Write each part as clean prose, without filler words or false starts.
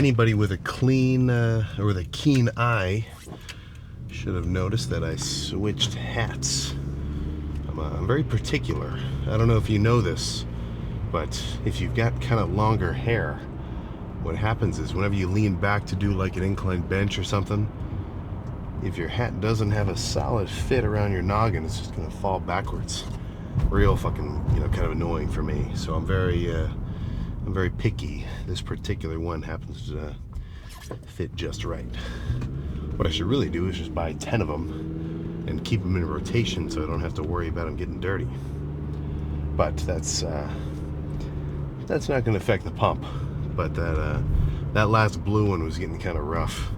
Anybody with a clean or with a keen eye should have noticed that I switched hats. I'm very particular. I don't know if you know this, but if you've got kind of longer hair, what happens is whenever you lean back to do like an incline bench or something, if your hat doesn't have a solid fit around your noggin, it's just gonna fall backwards. Real fucking, kind of annoying for me. So I'm very picky. This particular one happens to fit just right. What I should really do is just buy 10 of them and keep them in rotation so I don't have to worry about them getting dirty. But that's not going to affect the pump. But that last blue one was getting kind of rough,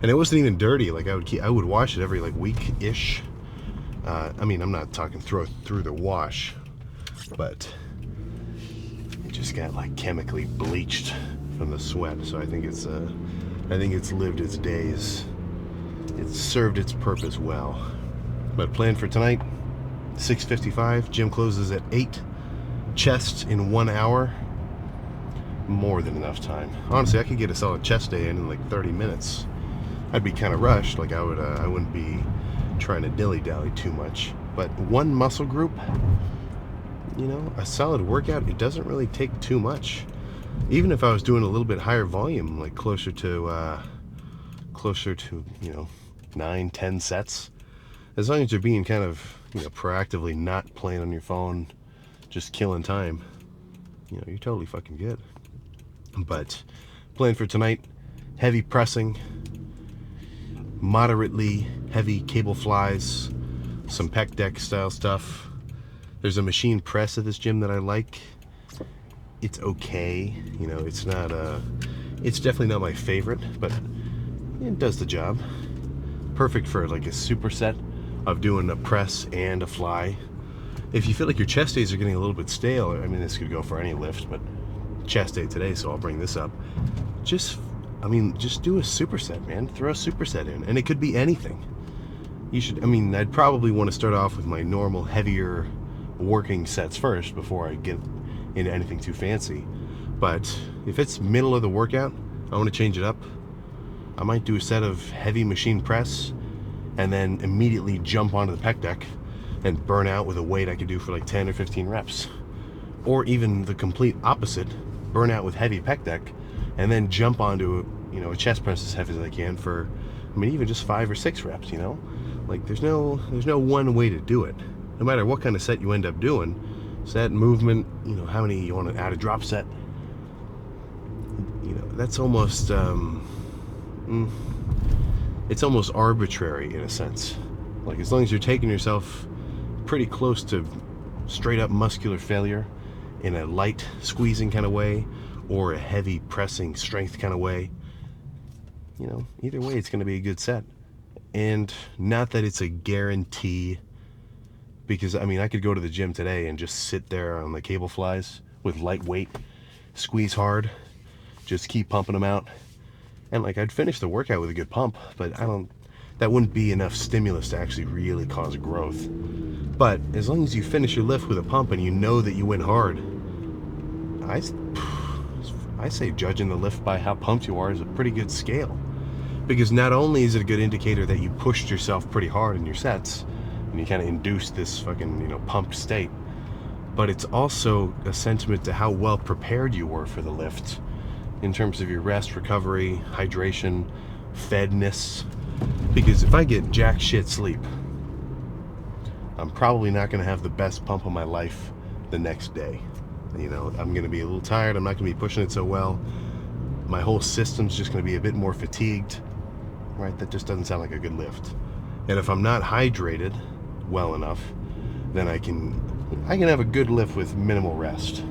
and it wasn't even dirty. Like I would wash it every like week-ish. I mean, I'm not talking through the wash, but it just got like chemically bleached from the sweat. So I think it's lived its days. It's served its purpose well. But plan for tonight, 6:55. Gym closes at 8. Chest in 1 hour. More than enough time. Honestly, I could get a solid chest day in like 30 minutes. I'd be kind of rushed. Like I wouldn't be trying to dilly-dally too much. But one muscle group, a solid workout, it doesn't really take too much. Even if I was doing a little bit higher volume, like closer to 9-10 sets, as long as you're being kind of proactively not playing on your phone, just killing time, you're totally fucking good. But plan for tonight, heavy pressing, moderately heavy cable flies, some pec deck style stuff. There's a machine press at this gym that I like. It's okay, it's not it's definitely not my favorite, but it does the job. Perfect for like a superset of doing a press and a fly. If you feel like your chest days are getting a little bit stale, I mean, this could go for any lift, but chest day today, so I'll bring this up. Just do a superset, man. Throw a superset in, and it could be anything. I'd probably want to start off with my normal, heavier working sets first before I get into anything too fancy. But if it's middle of the workout, I want to change it up. I might do a set of heavy machine press and then immediately jump onto the pec deck and burn out with a weight I could do for like 10 or 15 reps. Or even the complete opposite, burn out with heavy pec deck and then jump onto a chest press as heavy as I can for, even just 5 or 6 reps, Like there's no one way to do it. No matter what kind of set you end up doing, set, movement, how many you want to add a drop set, that's almost it's almost arbitrary in a sense. Like as long as you're taking yourself pretty close to straight up muscular failure in a light squeezing kind of way or a heavy pressing strength kind of way, either way it's going to be a good set. And not that it's a guarantee, because I could go to the gym today and just sit there on the cable flies with light weight, squeeze hard, just keep pumping them out, and like I'd finish the workout with a good pump, but that wouldn't be enough stimulus to actually really cause growth. But as long as you finish your lift with a pump and you know that you went hard, I say judging the lift by how pumped you are is a pretty good scale. Because not only is it a good indicator that you pushed yourself pretty hard in your sets, and you kind of induced this fucking, pumped state, but it's also a sentiment to how well prepared you were for the lift in terms of your rest, recovery, hydration, fedness. Because if I get jack shit sleep, I'm probably not going to have the best pump of my life the next day. I'm going to be a little tired. I'm not going to be pushing it so well. My whole system's just going to be a bit more fatigued. Right? That just doesn't sound like a good lift. And if I'm not hydrated well enough, then I can have a good lift with minimal rest.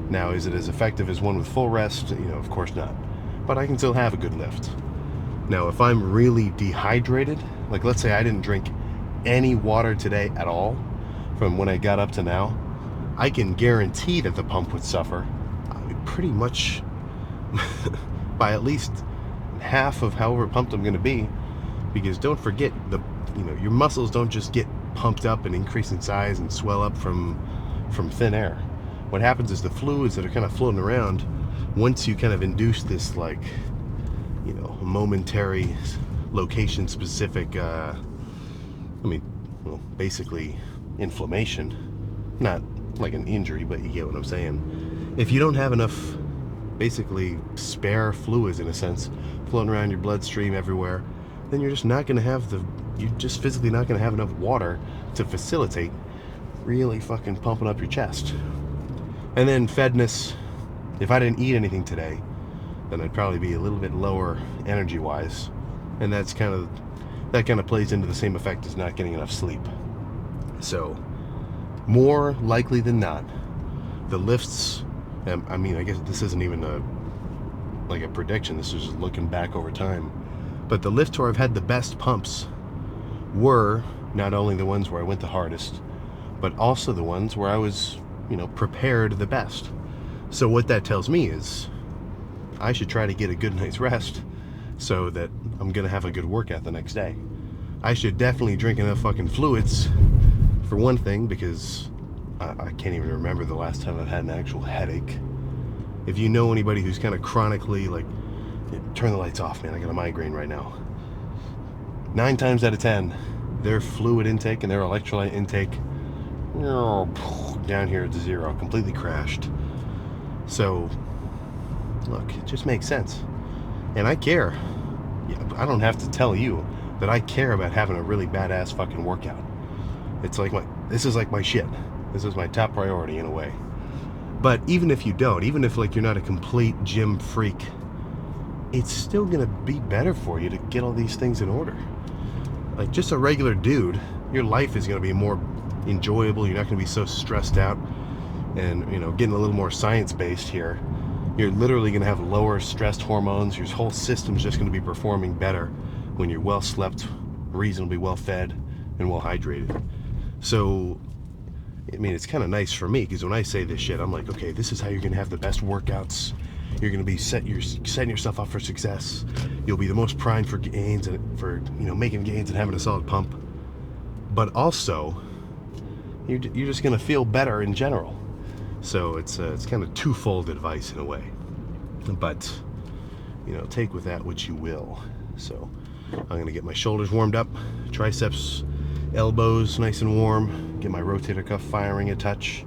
Now, is it as effective as one with full rest? Of course not. But I can still have a good lift. Now, if I'm really dehydrated, like let's say I didn't drink any water today at all from when I got up to now, I can guarantee that the pump would suffer pretty much by at least half of however pumped I'm going to be. Because don't forget, your muscles don't just get pumped up and increase in size and swell up from thin air. What happens is the fluids that are kind of floating around, once you kind of induce this like you know, momentary, location-specific, well, basically inflammation. Not like an injury, but you get what I'm saying. If you don't have enough, basically, spare fluids, in a sense, floating around your bloodstream everywhere, then you're just not going to have you're just physically not going to have enough water to facilitate really fucking pumping up your chest. And then fedness, if I didn't eat anything today, then I'd probably be a little bit lower energy-wise. And that kind of plays into the same effect as not getting enough sleep. So, more likely than not, the lifts, I mean, I guess this isn't even like a prediction, this is just looking back over time, but the lifts where I've had the best pumps were not only the ones where I went the hardest, but also the ones where I was, you know, prepared the best. So what that tells me is I should try to get a good night's rest so that I'm gonna have a good workout the next day. I should definitely drink enough fucking fluids, for one thing, because I can't even remember the last time I've had an actual headache. If you know anybody who's kind of chronically, like, turn the lights off, man, I got a migraine right now. 9 times out of 10, their fluid intake and their electrolyte intake, down here at 0, completely crashed. So, look, it just makes sense. And I care. I don't have to tell you that I care about having a really badass fucking workout. It's like this is like my shit. This is my top priority in a way. But even if you don't, even if like you're not a complete gym freak, it's still gonna be better for you to get all these things in order. Like just a regular dude, your life is gonna be more enjoyable. You're not gonna be so stressed out. And, you know, getting a little more science-based here, you're literally gonna have lower stressed hormones. Your whole system's just gonna be performing better when you're well slept, reasonably well fed, and well hydrated. So, I mean, it's kind of nice for me, because when I say this shit, I'm like, okay, this is how you're gonna have the best workouts. You're gonna be setting yourself up for success. You'll be the most primed for gains and for, you know, making gains and having a solid pump. But also, you're just gonna feel better in general. So it's kind of twofold advice in a way. But, you know, take with that what you will. So I'm gonna get my shoulders warmed up, triceps, elbows nice and warm, get my rotator cuff firing a touch,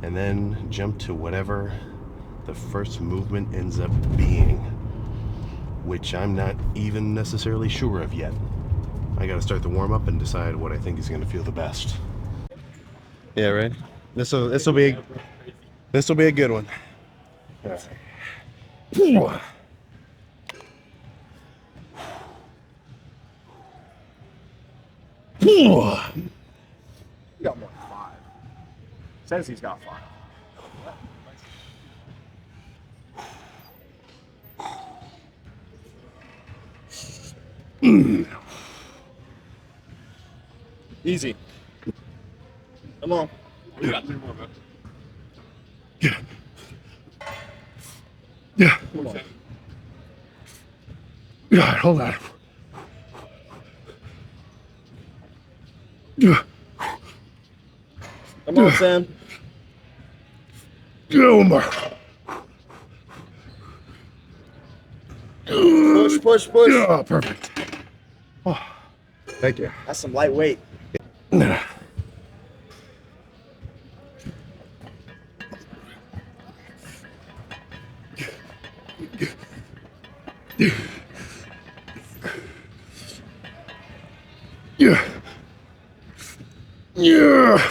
and then jump to whatever the first movement ends up being, which I'm not even necessarily sure of yet. I gotta start the warm up and decide what I think is gonna feel the best. Yeah, right. This will be a good one. All right. He got more than 5. Says he's got 5. Easy. Come on. We got 3 more, man. Yeah. Come on. Yeah, hold on. Yeah. Come on, Sam. Yeah, one more. Push, push, push. Yeah, perfect. Oh, thank you. That's some lightweight. Yeah. Yeah.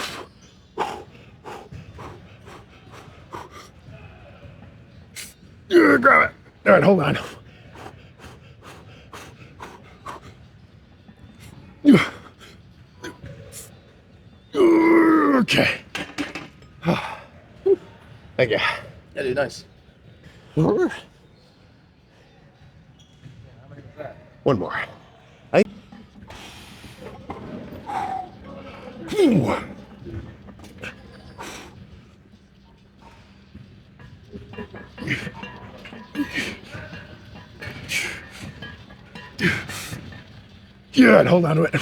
Yeah, grab it. All right, hold on. Okay. Thank you. Yeah, dude, nice. One more. Good, hold on to it.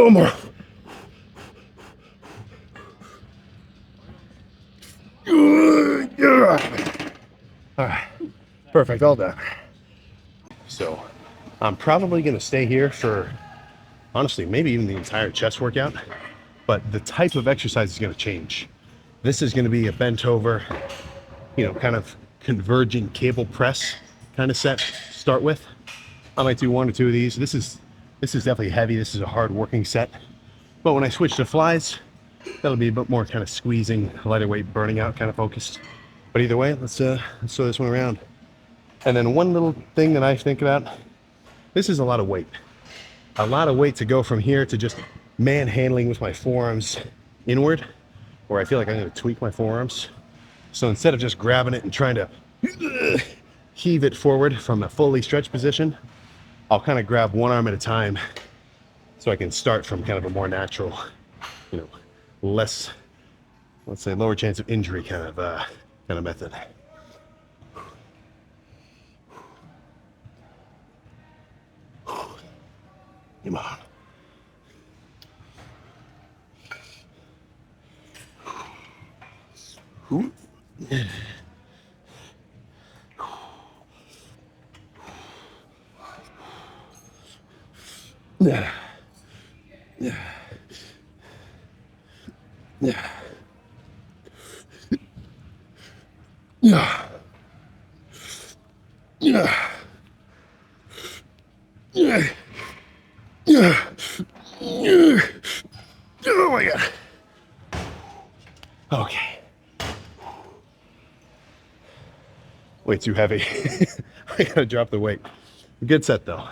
One more. Perfect, all done. So I'm probably gonna stay here for, honestly, maybe even the entire chest workout, but the type of exercise is gonna change. This is gonna be a bent over, kind of converging cable press kind of set to start with. I might do 1 or 2 of these. This is definitely heavy. This is a hard working set. But when I switch to flies, that'll be a bit more kind of squeezing, lighter weight, burning out kind of focused. But either way, let's throw this one around. And then one little thing that I think about, this is a lot of weight. A lot of weight to go from here to just manhandling with my forearms inward, where I feel like I'm gonna tweak my forearms. So instead of just grabbing it and trying to heave it forward from a fully stretched position, I'll kind of grab one arm at a time so I can start from kind of a more natural, less, let's say, lower chance of injury kind of method. Come on. Yeah. Yeah. Yeah. Yeah. Yeah. Yeah. Yeah. Yeah. Oh my God. Okay. Way too heavy. I gotta drop the weight. Good set though.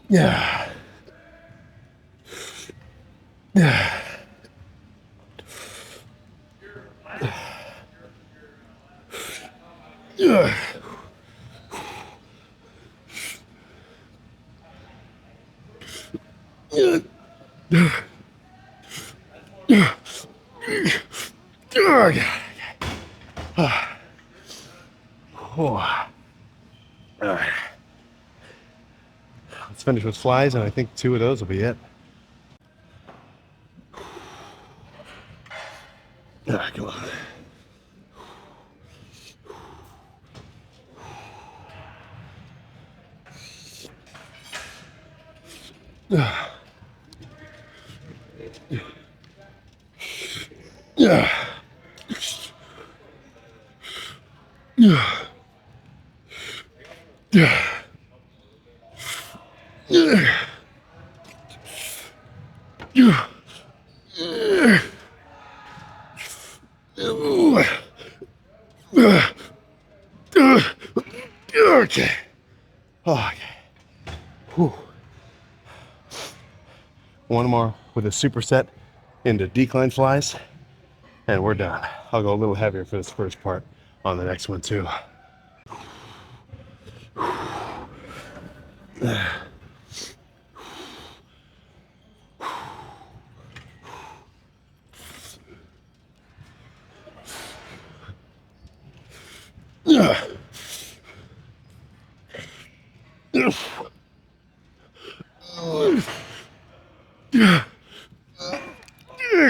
Yeah. Yeah. Yeah. Oh, God. Oh. All right. Let's finish with flies, and I think 2 of those will be it. Ah, come on. Yeah. Yeah. Yeah. Yeah. Yeah. Yeah. Okay. Okay. Whew. One more with a superset into decline flies, and we're done. I'll go a little heavier for this first part on the next one too.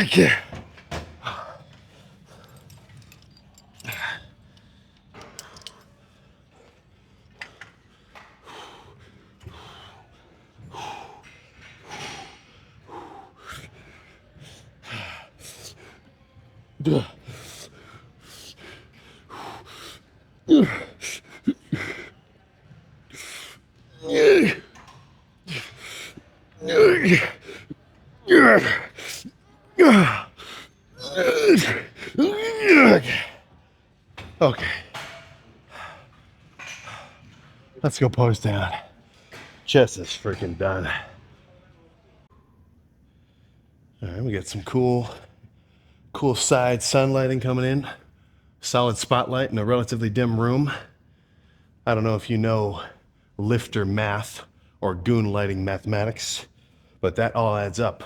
Okay. Okay. Let's go pose down. Chest is freaking done. All right, we got some cool side sunlighting coming in. Solid spotlight in a relatively dim room. I don't know if you know lifter math or goon lighting mathematics, but that all adds up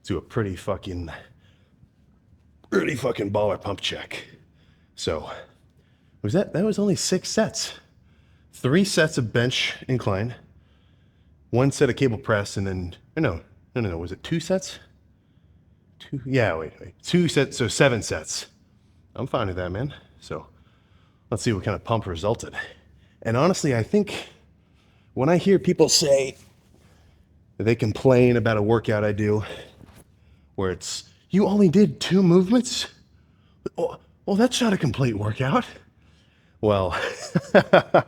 to a pretty fucking baller pump check. So that was only 6 sets. 3 sets of bench incline, 1 set of cable press, and then, no, was it 2 sets? 2, yeah, wait. 2 sets, so 7 sets. I'm fine with that, man. So let's see what kind of pump resulted. And honestly, I think when I hear people say that they complain about a workout I do where it's, you only did 2 movements? Well, that's not a complete workout. Well, I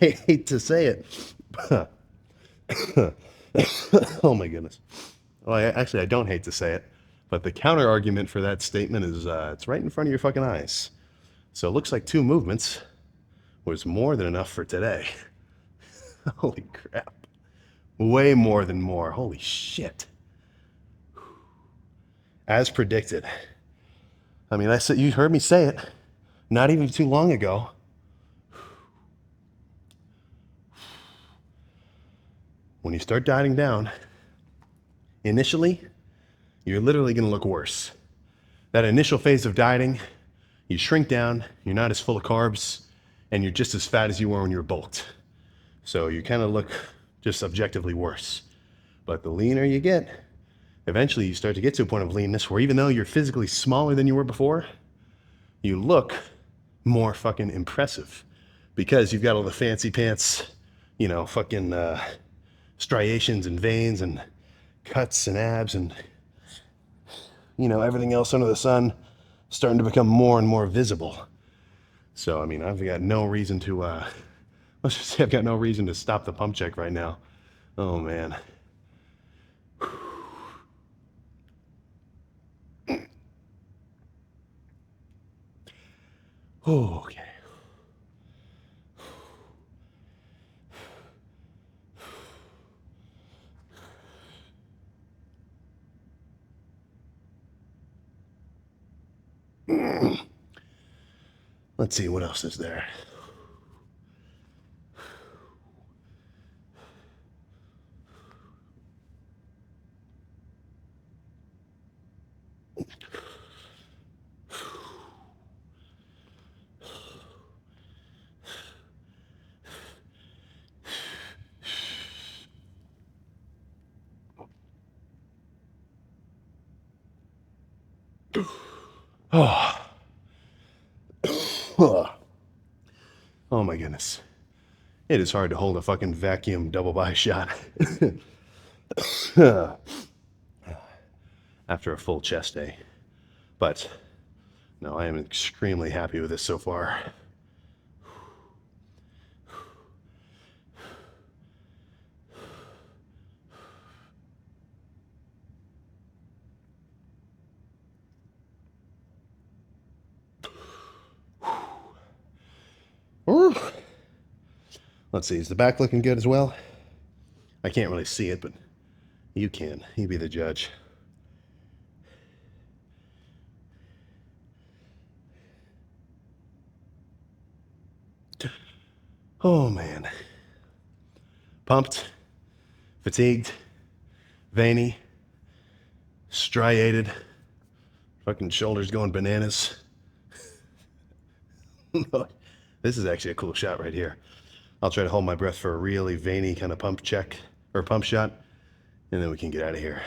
hate to say it. Oh my goodness. Well, I don't hate to say it, but the counter argument for that statement is it's right in front of your fucking eyes. So it looks like 2 movements was more than enough for today. Holy crap. Way more than more. Holy shit. As predicted. I mean, you heard me say it not even too long ago. When you start dieting down, initially, you're literally going to look worse. That initial phase of dieting, you shrink down, you're not as full of carbs, and you're just as fat as you were when you were bulked. So you kind of look just objectively worse. But the leaner you get, eventually you start to get to a point of leanness where even though you're physically smaller than you were before, you look more fucking impressive because you've got all the fancy pants, fucking striations and veins and cuts and abs and, everything else under the sun starting to become more and more visible. So, I mean, I've got no reason to, let's just say I've got no reason to stop the pump check right now. Oh, man. Oh, okay. Let's see, what else is there? Oh. Oh my goodness. It is hard to hold a fucking vacuum double body shot after a full chest day. But no, I am extremely happy with this so far. Let's see, is the back looking good as well? I can't really see it, but you can. You be the judge. Oh man. Pumped, fatigued, veiny, striated, fucking shoulders going bananas. This is actually a cool shot right here. I'll try to hold my breath for a really veiny kind of pump check or pump shot, and then we can get out of here.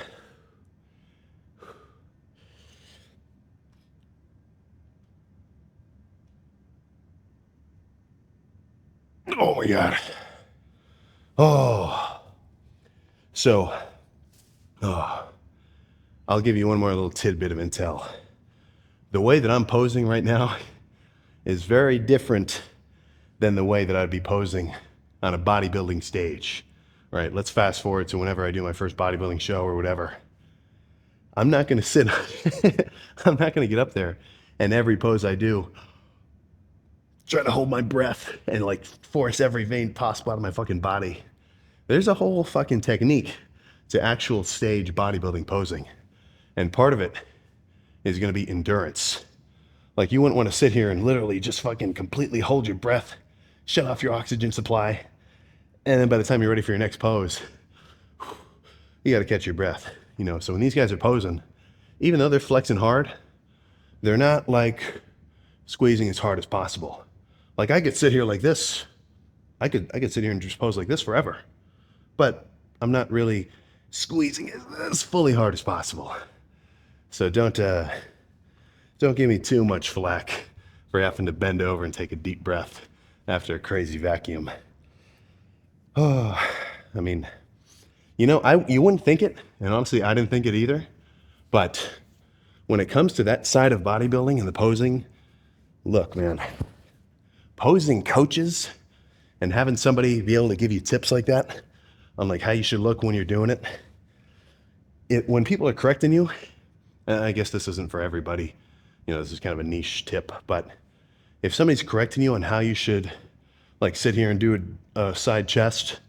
Oh my God. Oh. So, I'll give you one more little tidbit of intel. The way that I'm posing right now is very different than the way that I'd be posing on a bodybuilding stage, right? Let's fast forward to whenever I do my first bodybuilding show or whatever. I'm not going to sit, I'm not going to get up there and every pose I do, try to hold my breath and like force every vein possible out of my fucking body. There's a whole fucking technique to actual stage bodybuilding posing. And part of it is going to be endurance. Like you wouldn't want to sit here and literally just fucking completely hold your breath, shut off your oxygen supply, and then by the time you're ready for your next pose, you got to catch your breath, So when these guys are posing, even though they're flexing hard, they're not like squeezing as hard as possible. Like I could sit here like this. I could sit here and just pose like this forever. But I'm not really squeezing it as fully hard as possible. So don't give me too much flack for having to bend over and take a deep breath after a crazy vacuum. Oh, I mean, you wouldn't think it, and honestly, I didn't think it either. But when it comes to that side of bodybuilding and the posing, look, man, posing coaches and having somebody be able to give you tips like that on like how you should look when you're doing it, when people are correcting you, and I guess this isn't for everybody, this is kind of a niche tip, but if somebody's correcting you on how you should like sit here and do a side chest,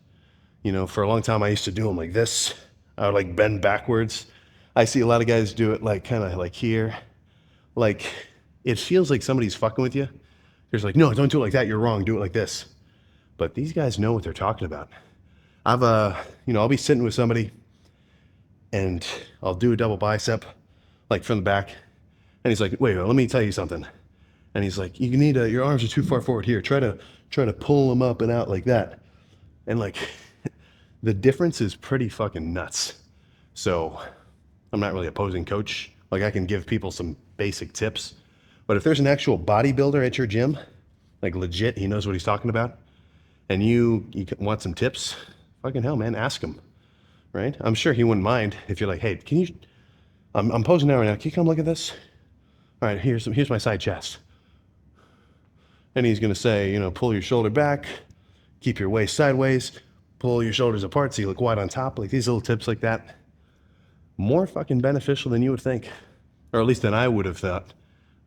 for a long time I used to do them like this. I would like bend backwards. I see a lot of guys do it like kind of like here. Like it feels like somebody's fucking with you. They're like, no, don't do it like that. You're wrong. Do it like this. But these guys know what they're talking about. I'll be sitting with somebody and I'll do a double bicep like from the back. And he's like, wait, let me tell you something. And he's like, you need your arms are too far forward here. Try to pull them up and out like that. And like the difference is pretty fucking nuts. So I'm not really a posing coach. Like I can give people some basic tips, but if there's an actual bodybuilder at your gym, like legit, he knows what he's talking about, and you want some tips, fucking hell, man, ask him, right? I'm sure he wouldn't mind if you're like, hey, I'm posing now right now. Can you come look at this? All right, here's my side chest. And he's gonna say, pull your shoulder back, keep your waist sideways, pull your shoulders apart so you look wide on top. Like these little tips like that. More fucking beneficial than you would think, or at least than I would have thought.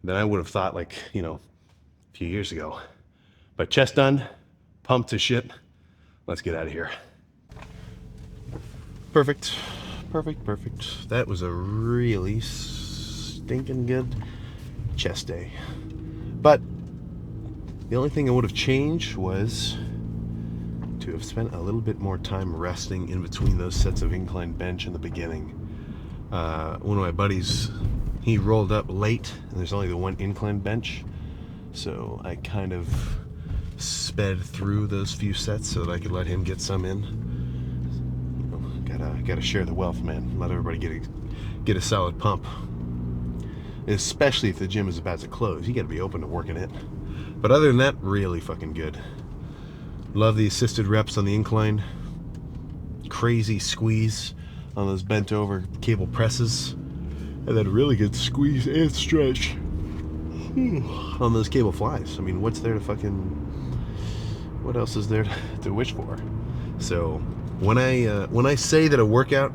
Like, a few years ago. But chest done, pumped to shit. Let's get out of here. Perfect. That was a really stinking good chest day. But the only thing I would have changed was to have spent a little bit more time resting in between those sets of incline bench in the beginning. One of my buddies, he rolled up late and there's only the one incline bench. So I kind of sped through those few sets so that I could let him get some in. Gotta share the wealth, man. Let everybody get a solid pump. Especially if the gym is about to close. You gotta be open to working it. But other than that, really fucking good. Love the assisted reps on the incline. Crazy squeeze on those bent over cable presses. And then really good squeeze and stretch on those cable flies. I mean, what else is there to wish for? So when I say that a workout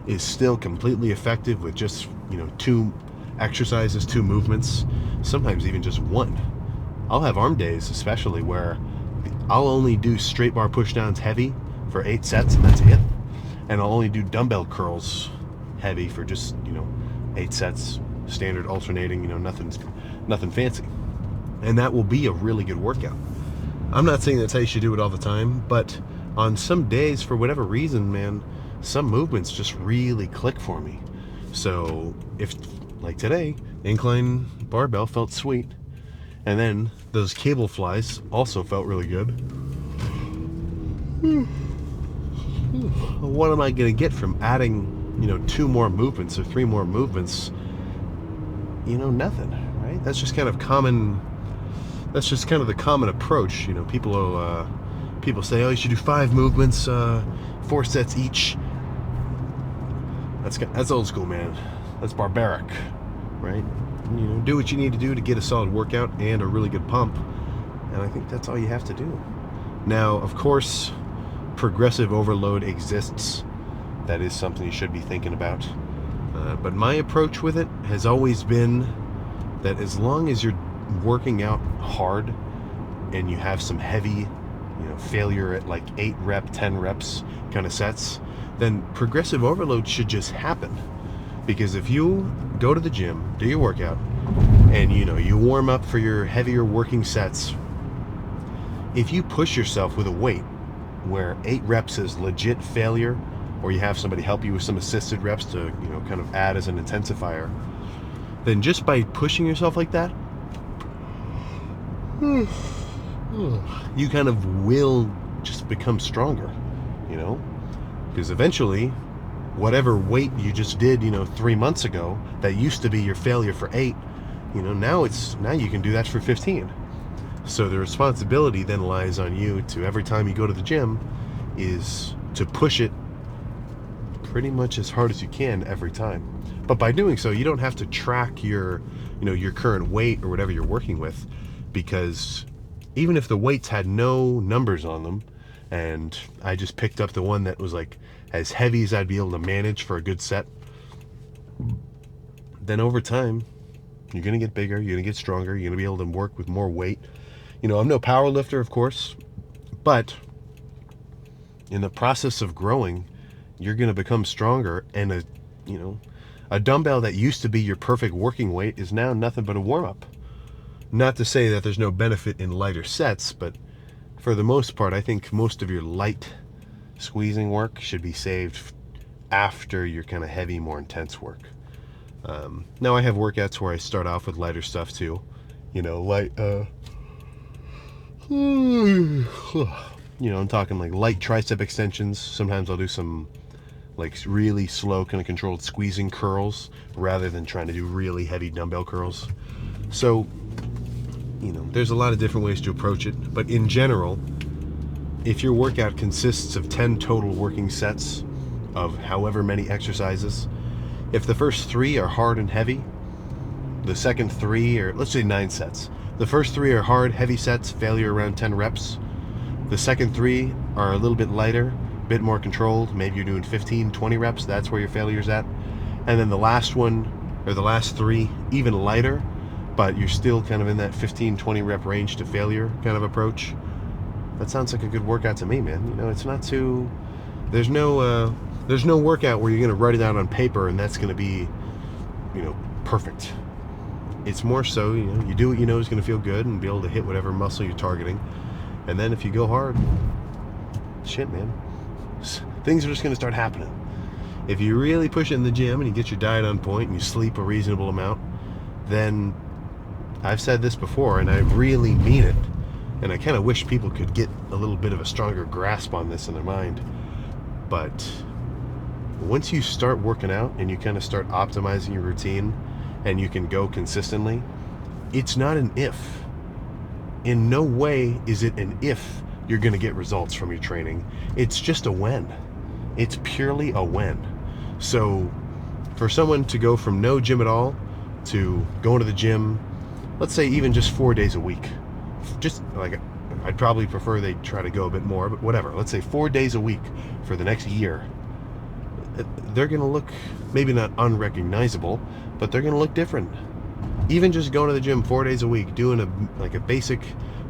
is still completely effective with just, 2 exercises, 2 movements, sometimes even just 1. I'll have arm days especially where I'll only do straight bar pushdowns heavy for 8 sets and that's it. And I'll only do dumbbell curls heavy for just, 8 sets, standard alternating, nothing fancy. And that will be a really good workout. I'm not saying that's how you should do it all the time, but on some days, for whatever reason, man, some movements just really click for me. So if, like today, incline barbell felt sweet. And then those cable flies also felt really good. What am I going to get from adding, 2 more movements or 3 more movements? Nothing, right? That's just kind of the common approach. People say, oh, you should do 5 movements, 4 sets each. That's old school, man. That's barbaric, right? Do what you need to do to get a solid workout and a really good pump. And I think that's all you have to do. Now, of course, progressive overload exists. That is something you should be thinking about. But my approach with it has always been that as long as you're working out hard and you have some heavy, failure at like 8 rep, 10 reps kind of sets, then progressive overload should just happen. Because if you go to the gym, do your workout, and you warm up for your heavier working sets, if you push yourself with a weight where 8 reps is legit failure, or you have somebody help you with some assisted reps to, kind of add as an intensifier, then just by pushing yourself like that, you kind of will just become stronger, you know? Because eventually, whatever weight you just did, 3 months ago, that used to be your failure for 8, now you can do that for 15. So the responsibility then lies on you to, every time you go to the gym, is to push it pretty much as hard as you can every time. But by doing so, you don't have to track your current weight or whatever you're working with, because even if the weights had no numbers on them, and I just picked up the one that was like as heavy as I'd be able to manage for a good set, then over time, you're going to get bigger, you're going to get stronger, you're going to be able to work with more weight. I'm no power lifter, of course, but in the process of growing, you're going to become stronger, and a dumbbell that used to be your perfect working weight is now nothing but a warm-up. Not to say that there's no benefit in lighter sets, but for the most part, I think most of your light squeezing work should be saved after your kind of heavy, more intense work. Now I have workouts where I start off with lighter stuff too. I'm talking like light tricep extensions. Sometimes I'll do some like really slow, kind of controlled squeezing curls rather than trying to do really heavy dumbbell curls. So, there's a lot of different ways to approach it, but in general, if your workout consists of 10 total working sets of however many exercises, if the first 3 are hard and heavy, the second 3 are, let's say 9 sets. The first 3 are hard, heavy sets, failure around 10 reps. The second 3 are a little bit lighter, a bit more controlled. Maybe you're doing 15, 20 reps. That's where your failure's at. And then the last one, or the last 3, even lighter, but you're still kind of in that 15, 20 rep range to failure kind of approach. That sounds like a good workout to me, man. It's not too... There's no workout where you're going to write it out on paper and that's going to be, perfect. It's more so, you do what you know is going to feel good and be able to hit whatever muscle you're targeting. And then if you go hard, shit, man, things are just going to start happening. If you really push it in the gym and you get your diet on point and you sleep a reasonable amount, then I've said this before and I really mean it. And I kind of wish people could get a little bit of a stronger grasp on this in their mind. But once you start working out and you kind of start optimizing your routine and you can go consistently, it's not an if. In no way is it an if you're going to get results from your training. It's just a when. It's purely a when. So for someone to go from no gym at all to going to the gym, let's say even just 4 days a week, just like, I'd probably prefer they try to go a bit more, but whatever. Let's say 4 days a week for the next year. They're going to look maybe not unrecognizable, but they're going to look different. Even just going to the gym 4 days a week, doing a basic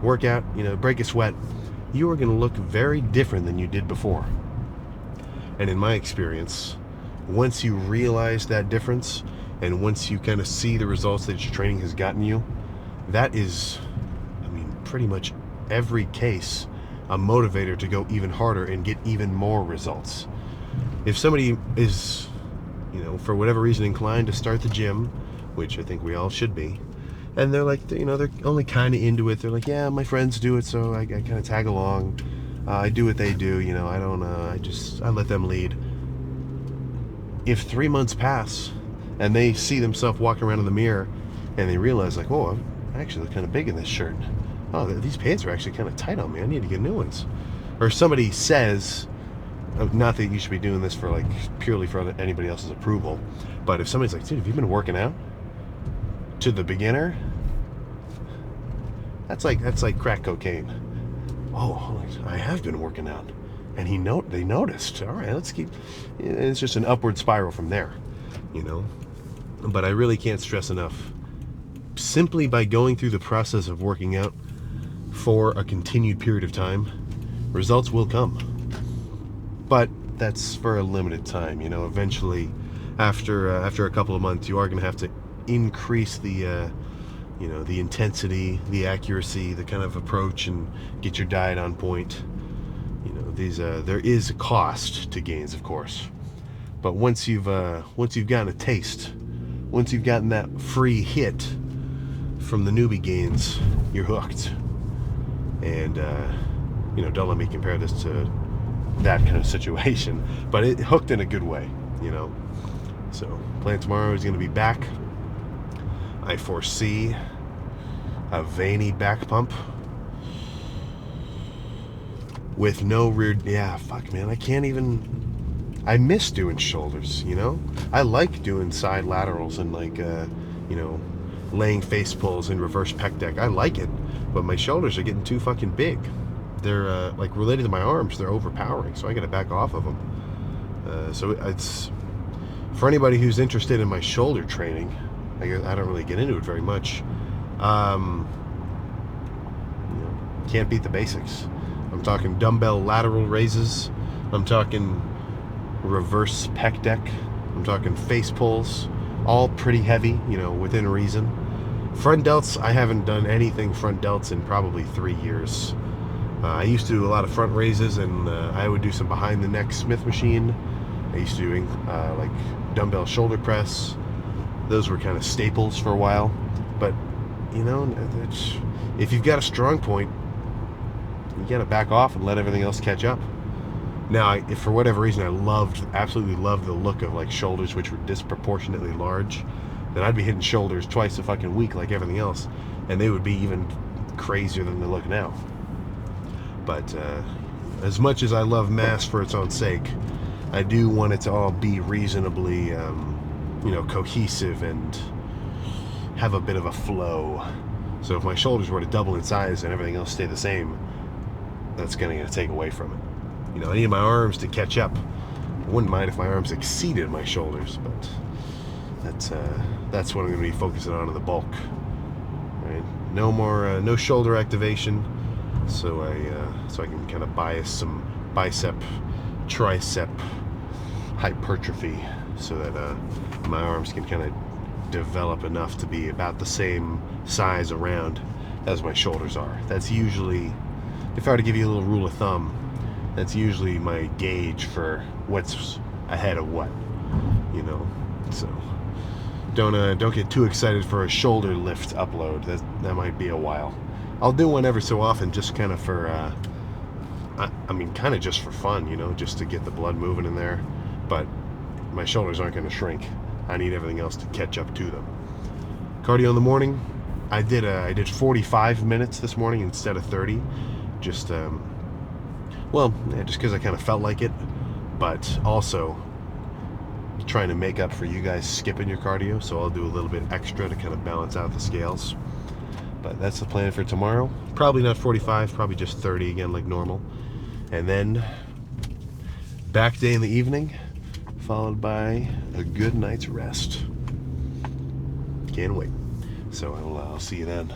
workout, break a sweat, you are going to look very different than you did before. And in my experience, once you realize that difference, and once you kind of see the results that your training has gotten you, that is, pretty much every case, a motivator to go even harder and get even more results. If somebody is, for whatever reason inclined to start the gym, which I think we all should be, and they're like, they're only kind of into it. They're like, yeah, my friends do it, so I kind of tag along. I do what they do, I don't, I let them lead. If 3 months pass and they see themselves walking around in the mirror and they realize like, oh, I'm actually kind of big in this shirt. Oh, these pants are actually kind of tight on me. I need to get new ones. Or somebody says, not that you should be doing this for like purely for anybody else's approval, but if somebody's like, dude, have you been working out? To the beginner, that's like crack cocaine. Oh, I have been working out, and they noticed. All right, let's keep. It's just an upward spiral from there, But I really can't stress enough. Simply by going through the process of working out for a continued period of time, results will come. But that's for a limited time. Eventually, after a couple of months, you are going to have to increase the the intensity, the accuracy, the kind of approach, and get your diet on point. There is a cost to gains, of course. But once you've gotten a taste, once you've gotten that free hit from the newbie gains, you're hooked. And you know, don't let me compare this to that kind of situation, but it hooked in a good way, you know. So plan tomorrow is going to be back. I foresee a veiny back pump with no rear. Yeah, fuck, man, I can't even. I miss doing shoulders, you know. I like doing side laterals and like you know, laying face pulls and reverse pec deck. I like it, but my shoulders are getting too fucking big. They're like related to my arms, they're overpowering, so I gotta back off of them. So it's for anybody who's interested in my shoulder training. I don't really get into it very much. You know, can't beat the basics. I'm talking dumbbell lateral raises. I'm talking reverse pec deck. I'm talking face pulls. All pretty heavy, you know, within reason. Front delts, I haven't done anything front delts in probably 3 years. I used to do a lot of front raises, and I would do some behind the neck Smith machine. I used to do like dumbbell shoulder press. Those were kind of staples for a while. But, you know, if you've got a strong point, you gotta back off and let everything else catch up. Now, if for whatever reason I absolutely loved the look of like shoulders which were disproportionately large, then I'd be hitting shoulders twice a fucking week like everything else, and they would be even crazier than they look now. But as much as I love mass for its own sake, I do want it to all be reasonably, you know, cohesive and have a bit of a flow. So if my shoulders were to double in size and everything else stay the same, that's going to take away from it. You know, I need my arms to catch up. I wouldn't mind if my arms exceeded my shoulders, but that's what I'm going to be focusing on in the bulk. Right? No more, no shoulder activation. So I can kind of bias some bicep, tricep hypertrophy, so that my arms can kind of develop enough to be about the same size around as my shoulders are. That's usually, if I were to give you a little rule of thumb, that's usually my gauge for what's ahead of what, you know. So don't get too excited for a shoulder lift upload. That might be a while. I'll do one every so often, just kind of for, I mean, kind of just for fun, you know, just to get the blood moving in there. But my shoulders aren't going to shrink. I need everything else to catch up to them. Cardio in the morning, I did 45 minutes this morning instead of 30. Just, well, yeah, just because I kind of felt like it, but also trying to make up for you guys skipping your cardio, so I'll do a little bit extra to kind of balance out the scales. But that's the plan for tomorrow. Probably not 45, probably just 30 again like normal. And then back day in the evening, followed by a good night's rest. Can't wait. So I'll see you then.